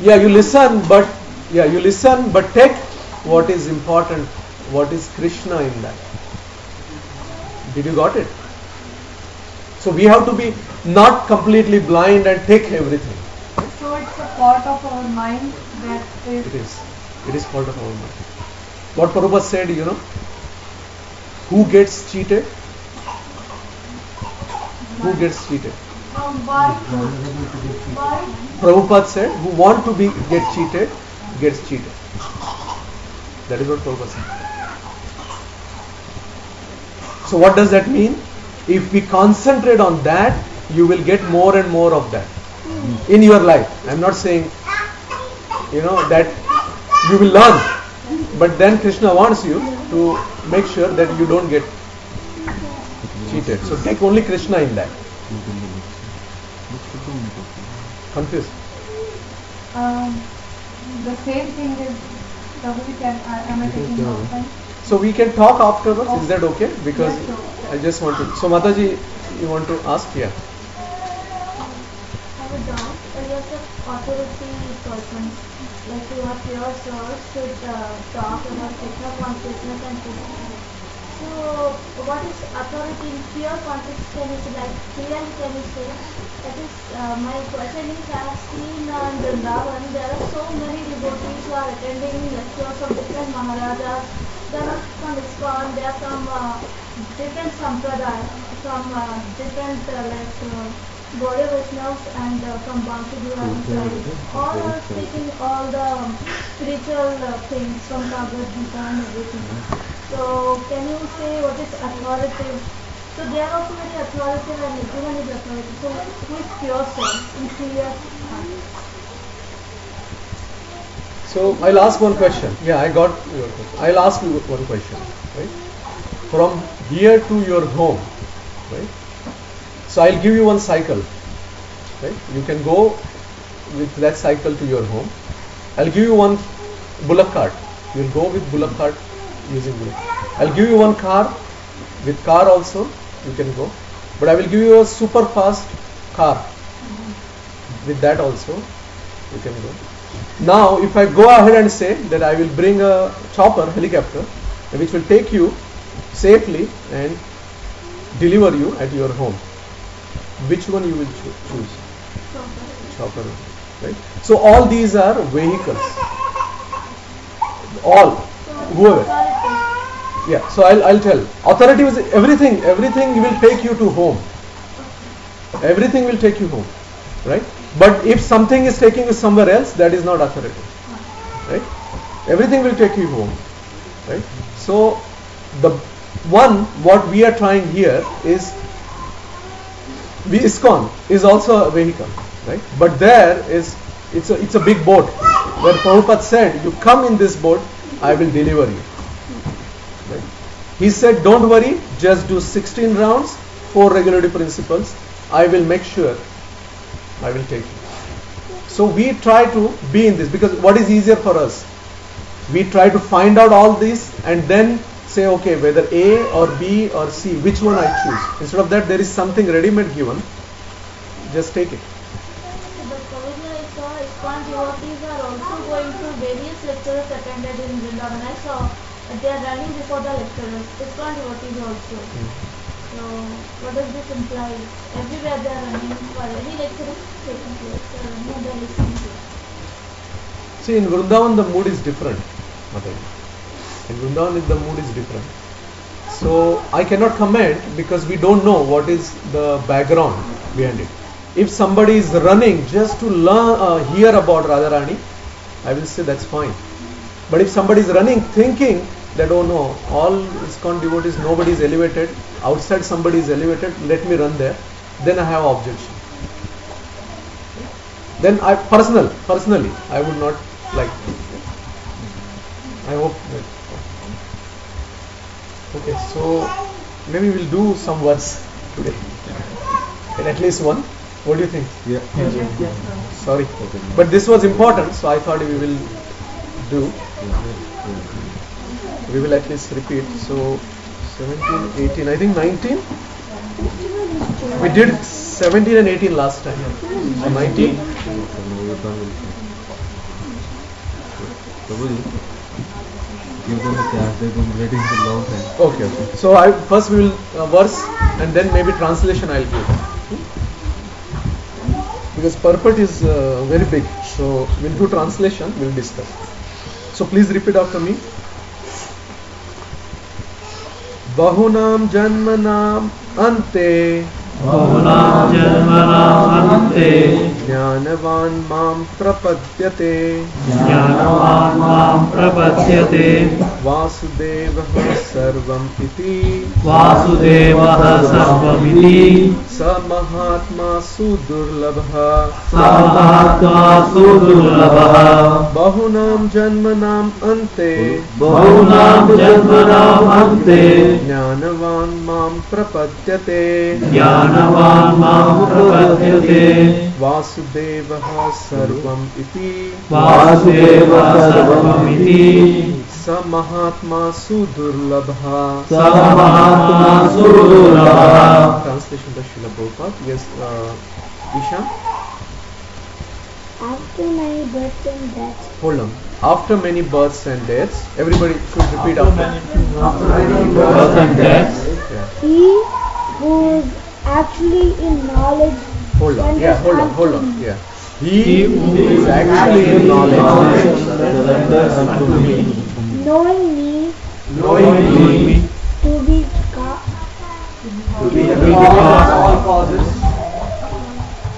Yeah, you listen, but take what is important, what is Krishna in that. Did you got it? So we have to be not completely blind and take everything. So it's a part of our mind that is. It is part of our mind. What Prabhupada said, who gets cheated? Who gets cheated? Why? Prabhupada said, who want to get cheated, gets cheated. That is what Prabhupada said. So what does that mean? If we concentrate on that, you will get more and more of that in your life. I am not saying, that you will learn. But then Krishna wants you to make sure that you don't get cheated. So take only Krishna in that. Confused? The same thing is am I taking more time? So we can talk afterwards. Is that okay? Because Yes, sure. I just want to. So Mataji, you want to ask? Yeah. have a doubt. You're the authority person. Like you have your source should talk about Krishna consciousness and Krishna. So what is authority in pure consciousness? Can you say, like clearly can you say? That is my question is, I have seen in Vrindavan there are so many devotees who are attending lectures of different Maharajas. They are not from ISKCON, they are from different Sampradaya, from different Gaudiya Vaishnavas and from Bhakti side. All are speaking all the spiritual things from Bhagavad Gita and everything. So can you say what is authoritative? So they are also very authoritative and everyone is authoritative. So who is pure soul in clear heart? So I'll ask one question. Yeah, I got your question. I'll ask you one question. Right? From here to your home, right? So I'll give you one cycle. Right? You can go with that cycle to your home. I'll give you one bullock cart. You'll go with bullock cart using bullock. I'll give you one car. With car also you can go. But I will give you a super fast car. With that also you can go. Now if I go ahead and say that I will bring a chopper, helicopter, which will take you safely and deliver you at your home, which one you will choose? Chopper. Right? So all these are vehicles. All. Whoever. Yeah. So I'll tell. Authority is everything. Everything will take you to home. Everything will take you home. Right? But if something is taking you somewhere else, that is not authority, right? Everything will take you home, right? So the what we are trying here is, ISKCON is also a vehicle, right? But there is, it's a big boat where Prabhupada said, you come in this boat, I will deliver you. Right? He said, don't worry, just do 16 rounds, 4 regulative principles. I will make sure I will take you. So we try to be in this, because what is easier for us? We try to find out all this and then say, okay, whether A or B or C, which one I choose. Instead of that, there is something ready-made given. Just take it. But Prabhuji, I saw ISKCON devotees are also going to various lectures attended in Vrindavan. I saw they are running before the lecturers. ISKCON devotees also. So what does this imply? Everywhere they are running for any lecture is taking place. They are running, they are listening to it. See, in Vrindavan the mood is different, Mataji. In Vrindavan the mood is different. So I cannot comment because we don't know what is the background behind it. If somebody is running just to learn, hear about Radharani, I will say that's fine. But if somebody is running thinking that, oh no, all ISKCON devotees, nobody is elevated, outside somebody is elevated, let me run there, then I have objection. Then I personally, I would not like. I hope that. Okay, so maybe we'll do some verse today. And at least one. What do you think? Yeah. Sorry. But this was important, so I thought we will do. We will at least repeat. So 17, 18, I think 19. We did 17 and 18 last time. So 19. Give them a chance, they've been waiting for a long time. Okay. So first we will verse and then maybe translation I'll give. Because purport is very big. So we'll do translation, we'll discuss. So please repeat after me. Bahunam janmanam ante Bahunam janmanam ante Jnanavan mam prapadyate Jnanavan mam prapadyate Vasudevah sarvam iti Vasudevah sarvamiti Samahatma sudurlabha Samahatma sudurlabha Bahunam janmanam ante Bahunam janmanam ante Jnanavan mam prapadyate Jnanavan mam prapadyate Vasudevah sarvam iti Vasudevah sarvamiti Samahatma sudurlabha Samahatma sudurlabha. Translation by Srila Prabhupada. Yes, Isha. After many births and deaths, Hold on. After many births and deaths, everybody should repeat after. Birth and death. Yeah. he who is actually in knowledge Hold on. Yeah, hold on. Hold on. Yeah. He who is actually in knowledge, knowing me knowing me to be God To be the cause of all causes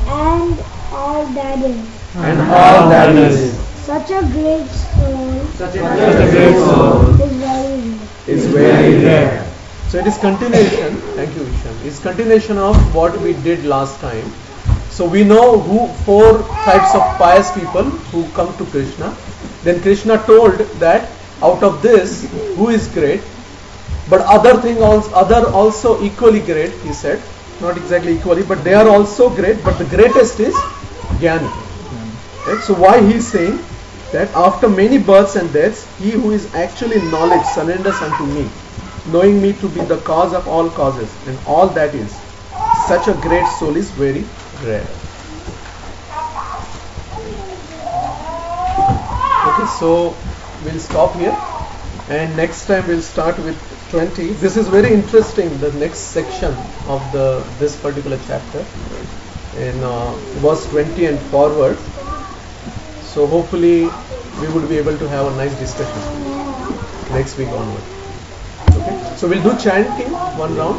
and all that is. and all that is Such a great soul such a great soul is very rare. is very rare. So it is continuation. Thank you, Ishan. It's continuation of what we did last time. So we know who 4 types of pious people who come to Krishna. Then Krishna told that out of this, who is great, but other also equally great. He said, not exactly equally, but they are also great. But the greatest is Jnani. Right? So why he is saying that after many births and deaths, he who is actually in knowledge surrenders unto me, knowing me to be the cause of all causes and all that is. Such a great soul is very rare. Okay, so we'll stop here, and next time we'll start with 20. This is very interesting, the next section of this particular chapter in verse 20 and forward. So hopefully we would be able to have a nice discussion next week onward. Okay, so we'll do chanting one round.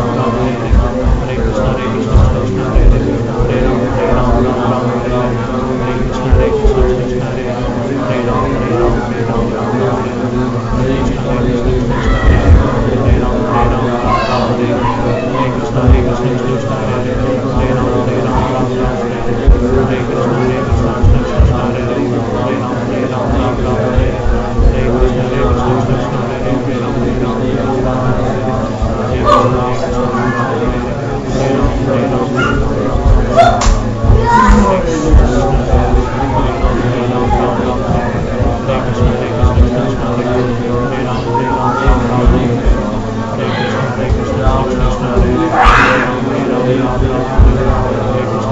Hare Krishna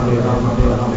Hare Rama,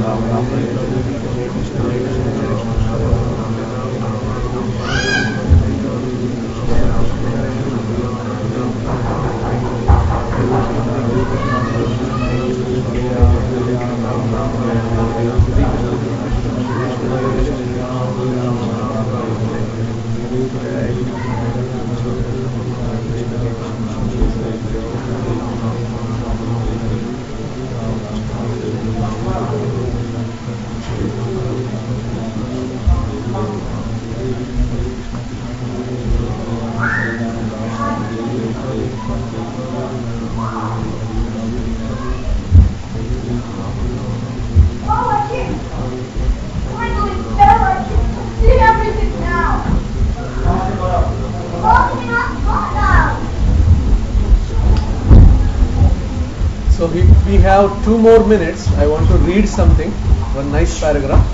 So we have 2 more minutes. I want to read something, one nice paragraph,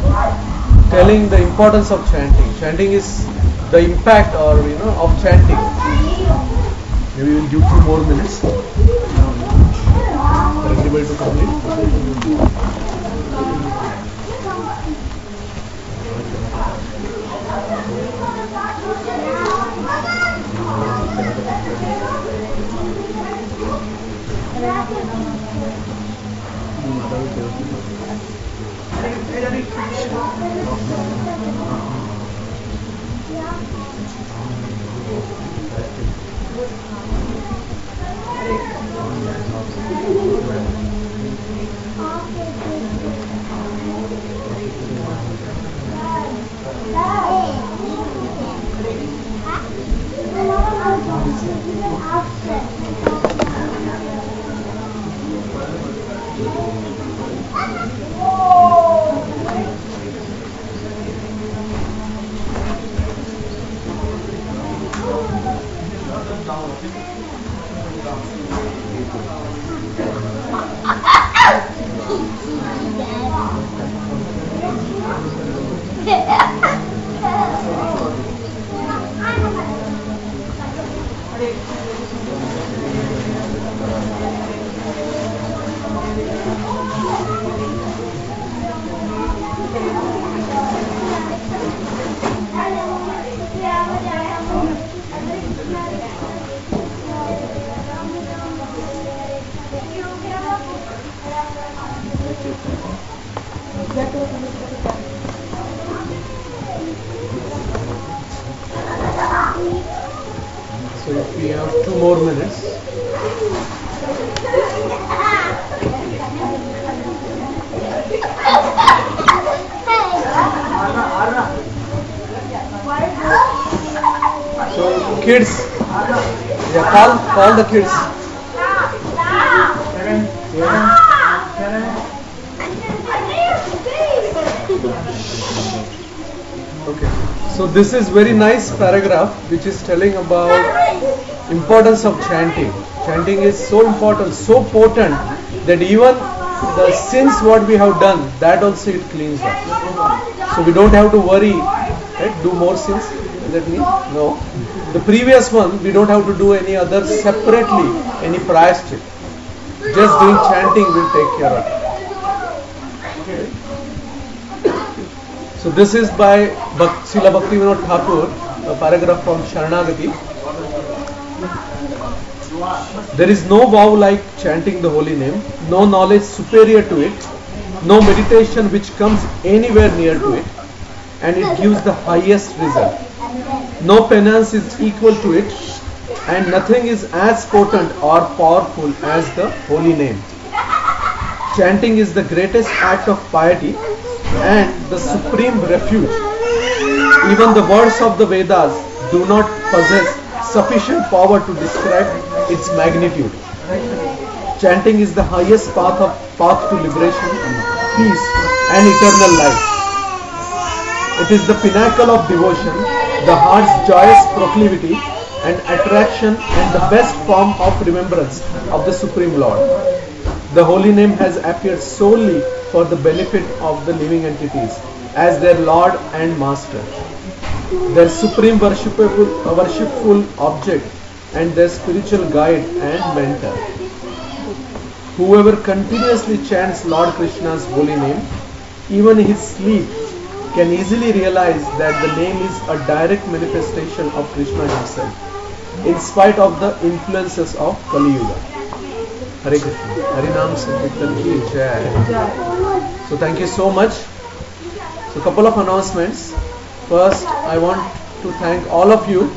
telling the importance of chanting. Chanting is the impact, or of chanting. Maybe we'll give 2 more minutes for everybody to complete. So if we have 2 more minutes. So kids, yeah, call the kids. Okay, so this is very nice paragraph which is telling about importance of chanting. Chanting is so important, so potent that even the sins what we have done, that also it cleans up. So we don't have to worry, right? Do more sins? Does that mean? No. The previous one, we don't have to do any other separately, any prayashchit. Just doing chanting will take care of it. So this is by Srila Bhaktivinoda Thakur, a paragraph from Sharanagati. There is no vow like chanting the holy name, no knowledge superior to it, no meditation which comes anywhere near to it, and it gives the highest result. No penance is equal to it, and nothing is as potent or powerful as the holy name. Chanting is the greatest act of piety and the supreme refuge. Even the words of the Vedas do not possess sufficient power to describe its magnitude. Chanting is the highest path to liberation, peace, and eternal life. It is the pinnacle of devotion, the heart's joyous proclivity and attraction, and the best form of remembrance of the Supreme Lord. The holy name has appeared solely for the benefit of the living entities as their Lord and Master, their supreme worshipful object, and their spiritual guide and mentor. Whoever continuously chants Lord Krishna's holy name, even in his sleep, can easily realize that the name is a direct manifestation of Krishna himself, in spite of the influences of Kali Yuga. Hare Krishna. Harinam Sankirtan ki jai. So thank you so much. So couple of announcements. First, I want to thank all of you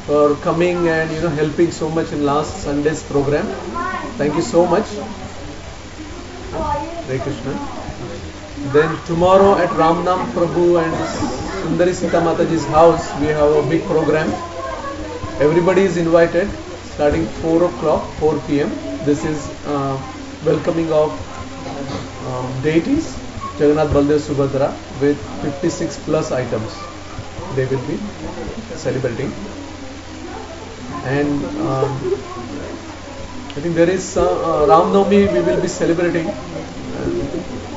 for coming and helping so much in last Sunday's program. Thank you so much. Hare Krishna. Then tomorrow at Ramnam Prabhu and Sundari Sita Mataji's house, we have a big program. Everybody is invited, starting 4 o'clock, 4 p.m. This is welcoming of deities, Jagannath, Baldev, Subhadra, with 56 plus items. They will be celebrating. And I think there is Ram Navami we will be celebrating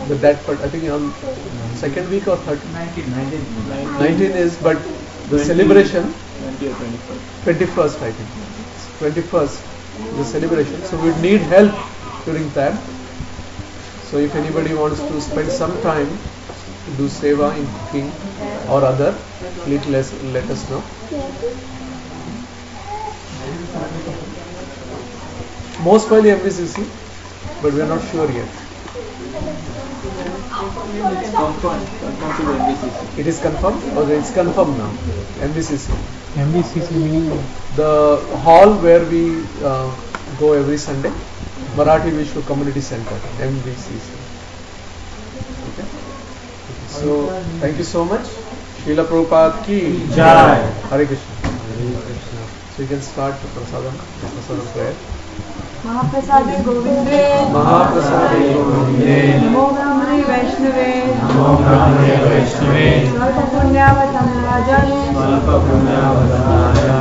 with that, but I think on second week or third. 19 is, but the celebration 21st, I think 21st the celebration. So we need help during that. So if anybody wants to spend some time to do seva in cooking or other, please let us know. Most probably MVCC, but we are not sure yet. It is confirmed? Okay, it's confirmed now. MVCC. MVCC means the hall where we go every Sunday. Marathi Vishwa Community Center, MVCC. Okay. So thank you so much. Srila Prabhupada ki Jai. Hare Krishna. So you can start the prasadam prayer. Mahaprasade Govinde, Mahaprasade Govinde, Namo Brahmane Vaishnave, Namo Brahmane Vaishnave, Sarva Punyavatam Rajane, Svalpa Punyavadanaaya,